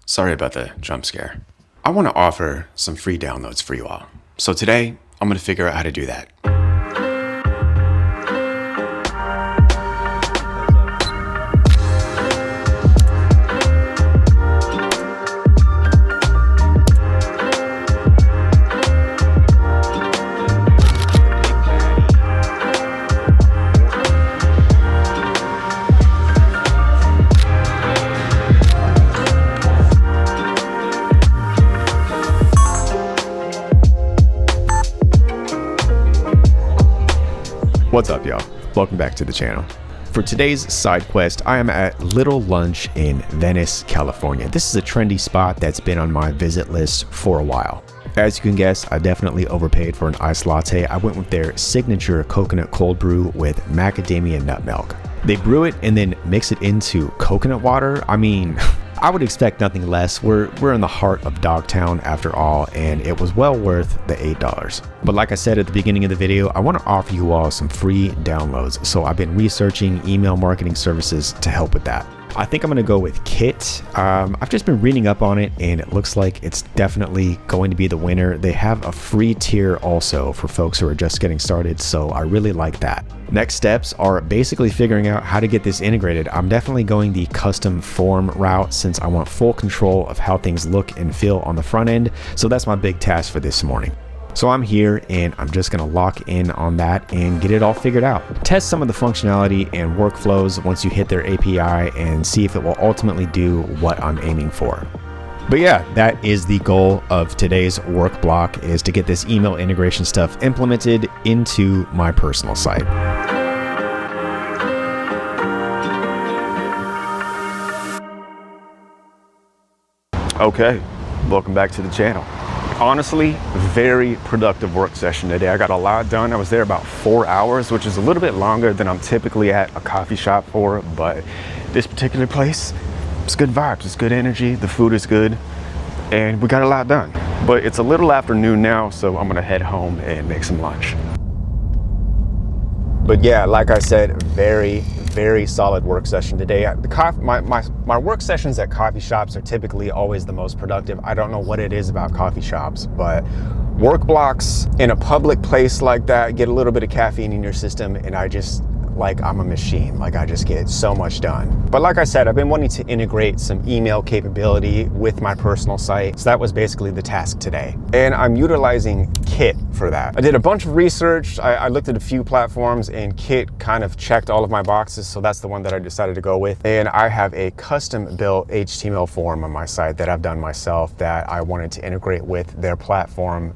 Sorry about the jump scare. I want to offer some free downloads for you all. So today, I'm going to figure out how to do that. What's up, y'all? Welcome back to the channel. For today's side quest, I am at Little Lunch in Venice, California. This is a trendy spot that's been on my visit list for a while. As you can guess, I definitely overpaid for an iced latte. I went with their signature coconut cold brew with macadamia nut milk. They brew it and then mix it into coconut water. I mean, I would expect nothing less. We're in the heart of Dogtown after all, and it was well worth the $8. But like I said at the beginning of the video, I want to offer you all some free downloads. So I've been researching email marketing services to help with that. I think I'm going to go with Kit. I've just been reading up on it and it looks like it's definitely going to be the winner. They have a free tier also for folks who are just getting started, so I really like that. Next steps are basically figuring out how to get this integrated. I'm definitely going the custom form route since I want full control of how things look and feel on the front end. So that's my big task for this morning. So I'm here and I'm just gonna lock in on that and get it all figured out. Test some of the functionality and workflows once you hit their API and see if it will ultimately do what I'm aiming for. But yeah, that is the goal of today's work block, is to get this email integration stuff implemented into my personal site. Okay, welcome back to the channel. Honestly, very productive work session today. I got a lot done. I was there about 4 hours, which is a little bit longer than I'm typically at a coffee shop for, but this particular place, it's good vibes, it's good energy, the food is good, and we got a lot done. But it's a little afternoon now, so I'm gonna head home and make some lunch. But yeah, like I said, very solid work session today. My work sessions at coffee shops are typically always the most productive. I don't know what it is about coffee shops, but work blocks in a public place like that get a little bit of caffeine in your system, and I'm a machine. I just get so much done. But like I said, I've been wanting to integrate some email capability with my personal site. So that was basically the task today. And I'm utilizing Kit for that. I did a bunch of research. I looked at a few platforms and Kit kind of checked all of my boxes. So that's the one that I decided to go with. And I have a custom built HTML form on my site that I've done myself that I wanted to integrate with their platform,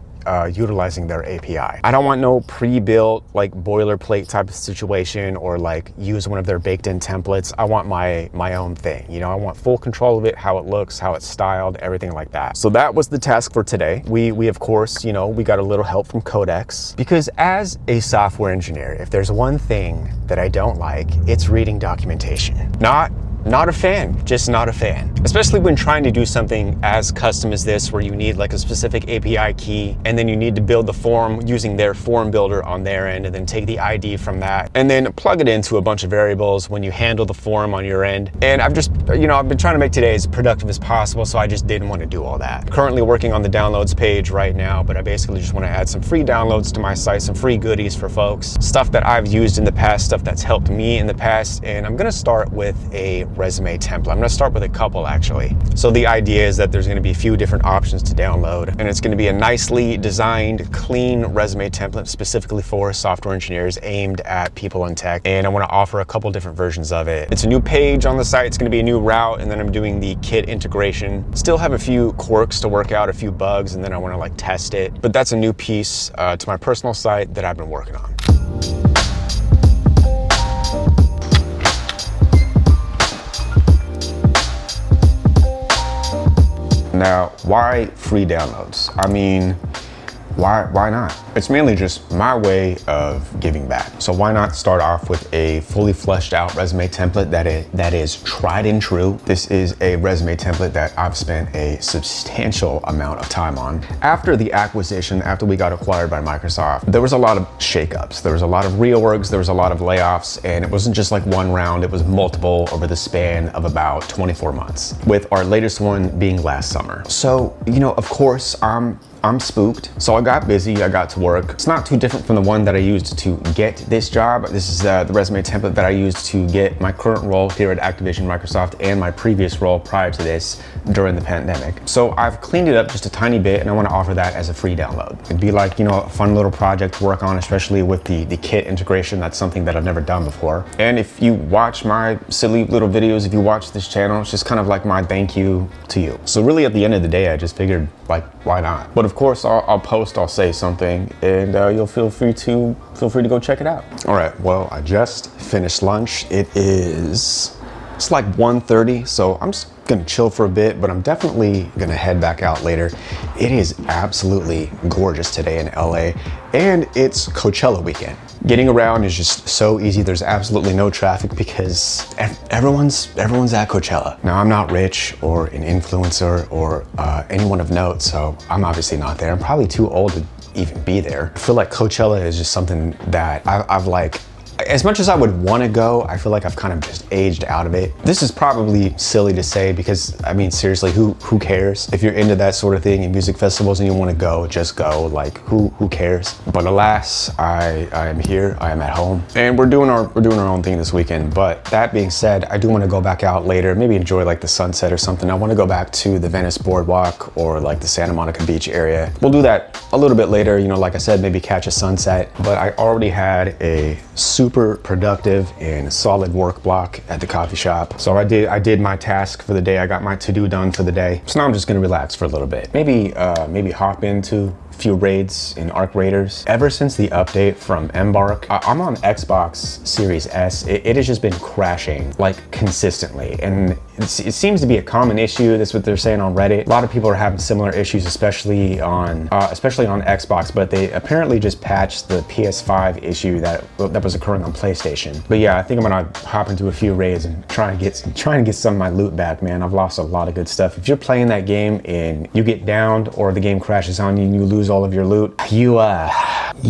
utilizing their API. I don't want no pre-built boilerplate type of situation or use one of their baked in templates. I want my own thing. I want full control of it, how it looks, how it's styled, everything like that. So that was the task for today. We of course, we got a little help from Codex, because as a software engineer, if there's one thing that I don't like, it's reading documentation. Not a fan, just not a fan. Especially when trying to do something as custom as this, where you need a specific API key, and then you need to build the form using their form builder on their end, and then take the ID from that, and then plug it into a bunch of variables when you handle the form on your end. And I've just, I've been trying to make today as productive as possible, so I just didn't want to do all that. Currently working on the downloads page right now, but I basically just want to add some free downloads to my site, some free goodies for folks, stuff that I've used in the past, stuff that's helped me in the past, and I'm gonna start with a resume template. I'm gonna start with a couple actually. So the idea is that there's gonna be a few different options to download, and it's gonna be a nicely designed, clean resume template specifically for software engineers, aimed at people in tech. And I wanna offer a couple different versions of it. It's a new page on the site, it's gonna be a new route, and then I'm doing the Kit integration. Still have a few quirks to work out, a few bugs, and then I wanna test it. But that's a new piece to my personal site that I've been working on. Now, why free downloads? I mean, why not? It's mainly just my way of giving back. So why not start off with a fully fleshed out resume template that is tried and true. This is a resume template that I've spent a substantial amount of time on. After the acquisition, after we got acquired by Microsoft, there was a lot of shakeups. There was a lot of reorgs, there was a lot of layoffs, and it wasn't just like one round, it was multiple over the span of about 24 months, with our latest one being last summer. So, you know, of course, I'm spooked. So I got busy, I got to work. It's not too different from the one that I used to get this job. This is the resume template that I used to get my current role here at Activision Microsoft and my previous role prior to this during the pandemic. So I've cleaned it up just a tiny bit and I want to offer that as a free download. It'd be like, you know, a fun little project to work on, especially with the kit integration. That's something that I've never done before. And if you watch my silly little videos, if you watch this channel, it's just kind of like my thank you to you. So really at the end of the day, I just figured, like, why not? But of course, I'll post, I'll say something, and you'll feel free to go check it out. All right, well, I just finished lunch. It's like 1:30, so I'm just gonna chill for a bit, but I'm definitely gonna head back out later. It is absolutely gorgeous today in LA, and it's Coachella weekend. Getting around is just so easy. There's absolutely no traffic because everyone's at Coachella. Now, I'm not rich or an influencer or anyone of note, so I'm obviously not there. I'm probably too old to even be there. I feel like Coachella is just something that I've like, as much as I would want to go, I feel like I've kind of just aged out of it. This is probably silly to say because, I mean, seriously, who cares? If you're into that sort of thing and music festivals and you want to go, just go. Like, who cares? But alas, I am here, I am at home, and we're doing our own thing this weekend. But that being said, I do want to go back out later, maybe enjoy like the sunset or something. I want to go back to the Venice boardwalk or like the Santa Monica beach area. We'll do that a little bit later, you know, like I said, maybe catch a sunset. But I already had a super productive and solid work block at the coffee shop. So I did my task for the day. I got my to-do done for the day. So now I'm just gonna relax for a little bit. Maybe hop into few raids in Arc Raiders. Ever since the update from Embark, I'm on Xbox Series S. It has just been crashing like consistently, and it seems to be a common issue. That's what they're saying on Reddit. A lot of people are having similar issues, especially on Xbox, but they apparently just patched the PS5 issue that was occurring on PlayStation. But yeah, I think I'm gonna hop into a few raids and try and get some of my loot back, man. I've lost a lot of good stuff. If you're playing that game and you get downed or the game crashes on you and you lose all of your loot, you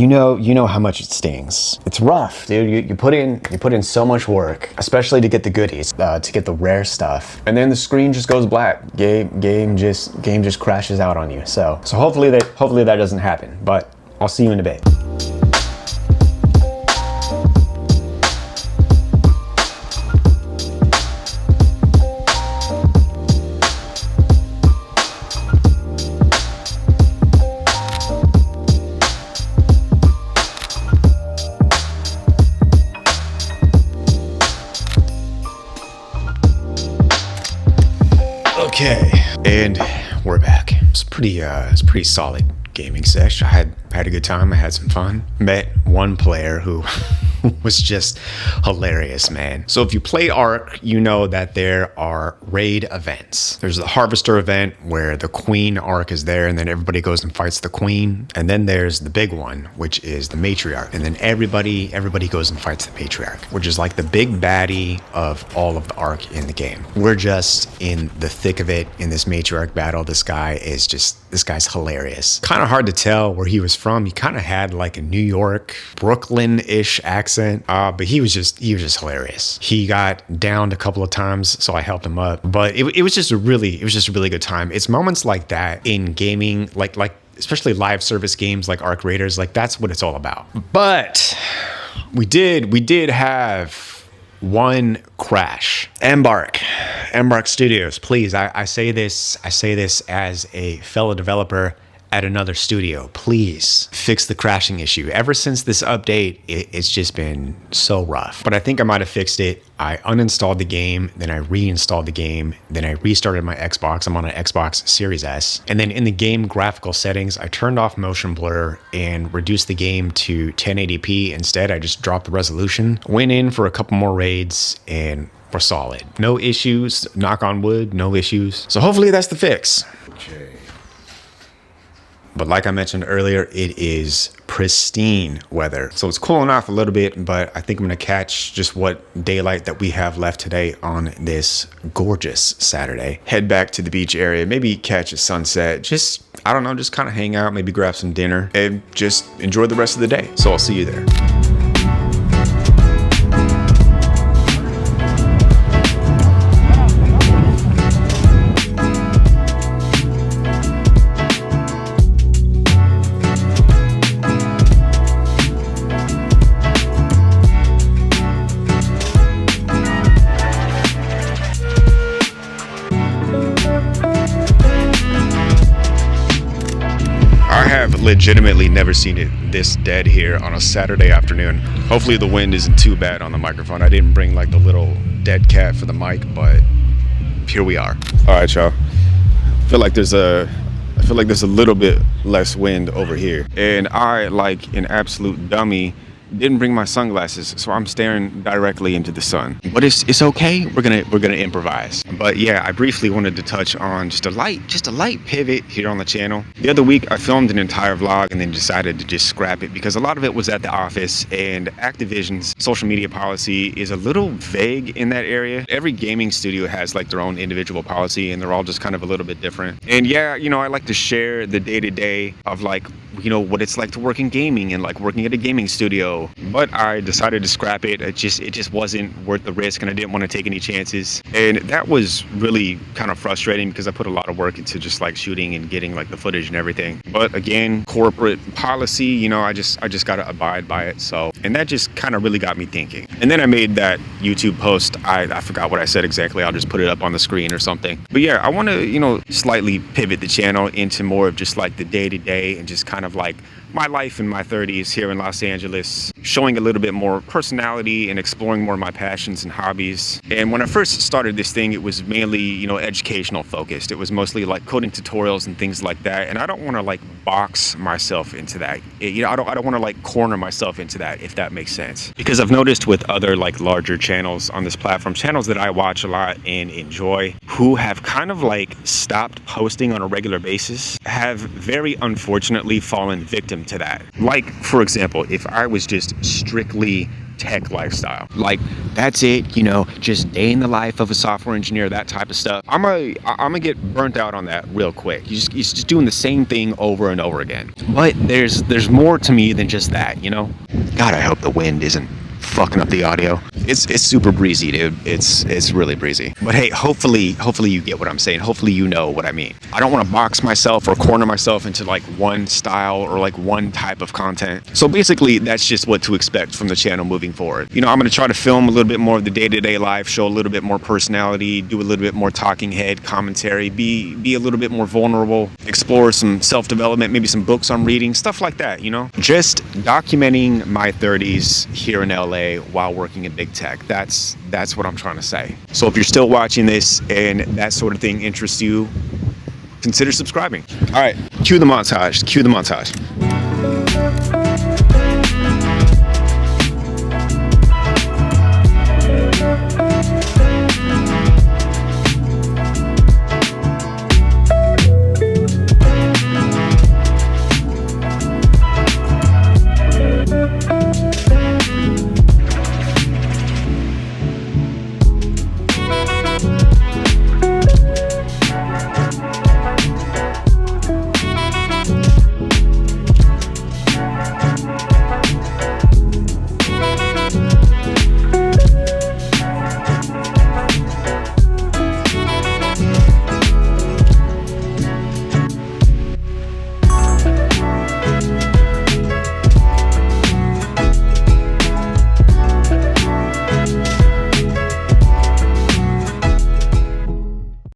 know how much it stings. It's rough, dude. You put in so much work, especially to get the goodies, to get the rare stuff, and then the screen just goes black. Game just crashes out on you. So hopefully that doesn't happen. But I'll see you in a bit. Okay, and we're back. It's pretty solid gaming sesh. I had a good time. I had some fun. Met one player who was just hilarious, man. So if you play Ark, you know that there are raid events. There's the Harvester event where the Queen Ark is there and then everybody goes and fights the Queen. And then there's the big one, which is the Matriarch. And then everybody goes and fights the Matriarch, which is like the big baddie of all of the Ark in the game. We're just in the thick of it in this Matriarch battle. This guy's hilarious. Kind of hard to tell where he was from. He kind of had like a New York, Brooklyn-ish accent, but he was just hilarious. He got downed a couple of times, so I helped him up. But it was just a really good time. It's moments like that in gaming, like especially live service games like Arc Raiders, like that's what it's all about. But we did have one crash. Embark Studios, please. I say this as a fellow developer at another studio. Please fix the crashing issue. Ever since this update, it's just been so rough. But I think I might have fixed it. I uninstalled the game, then I reinstalled the game, then I restarted my Xbox. I'm on an Xbox Series S. And then in the game graphical settings, I turned off motion blur and reduced the game to 1080p. Instead, I just dropped the resolution, went in for a couple more raids, and we're solid. No issues, knock on wood, no issues. So hopefully that's the fix. Okay. But like I mentioned earlier, it is pristine weather. So it's cooling off a little bit, but I think I'm gonna catch just what daylight that we have left today on this gorgeous Saturday. Head back to the beach area, maybe catch a sunset, just, I don't know, just kind of hang out, maybe grab some dinner and just enjoy the rest of the day. So I'll see you there. Legitimately never seen it this dead here on a Saturday afternoon. Hopefully the wind isn't too bad on the microphone. I didn't bring like the little dead cat for the mic, but here we are. All right, y'all. I feel like there's a little bit less wind over here, and I, like an absolute dummy, didn't bring my sunglasses, so I'm staring directly into the sun. But it's okay. We're gonna improvise. But yeah, I briefly wanted to touch on just a light pivot here on the channel. The other week I filmed an entire vlog and then decided to just scrap it because a lot of it was at the office, and Activision's social media policy is a little vague in that area. Every gaming studio has like their own individual policy, and they're all just kind of a little bit different. And yeah, you know, I like to share the day-to-day of like, you know, what it's like to work in gaming and like working at a gaming studio. But I decided to scrap it. It just wasn't worth the risk, and I didn't want to take any chances. And that was really kind of frustrating because I put a lot of work into just like shooting and getting like the footage and everything. But again, corporate policy, you know, I just gotta abide by it. So, and that just kind of really got me thinking. And then I made that YouTube post. I forgot what I said exactly. I'll just put it up on the screen or something. But yeah, I want to, you know, slightly pivot the channel into more of just like the day-to-day and just kind of like my life in my 30s here in Los Angeles, showing a little bit more personality and exploring more of my passions and hobbies. And when I first started this thing, it was mainly, you know, educational focused. It was mostly like coding tutorials and things like that. And I don't want to like box myself into that. You know, I don't want to like corner myself into that, if that makes sense. Because I've noticed with other like larger channels on this platform, channels that I watch a lot and enjoy, who have kind of like stopped posting on a regular basis, have very unfortunately fallen victim to that. Like, for example, if I was just strictly tech lifestyle, like that's it, you know, just day in the life of a software engineer, that type of stuff, I'm gonna get burnt out on that real quick. You're just doing the same thing over and over again. But there's more to me than just that, you know. God, I hope the wind isn't fucking up the audio. It's super breezy, dude. It's really breezy. But hey, hopefully you get what I'm saying. Hopefully you know what I mean. I don't want to box myself or corner myself into like one style or like one type of content. So basically that's just what to expect from the channel moving forward. You know, I'm going to try to film a little bit more of the day-to-day life, show a little bit more personality, do a little bit more talking head commentary, be a little bit more vulnerable, explore some self-development, maybe some books I'm reading, stuff like that, you know. Just documenting my 30s here in LA while working in big tech. That's what I'm trying to say. So if you're still watching this and that sort of thing interests you, consider subscribing. All right, cue the montage.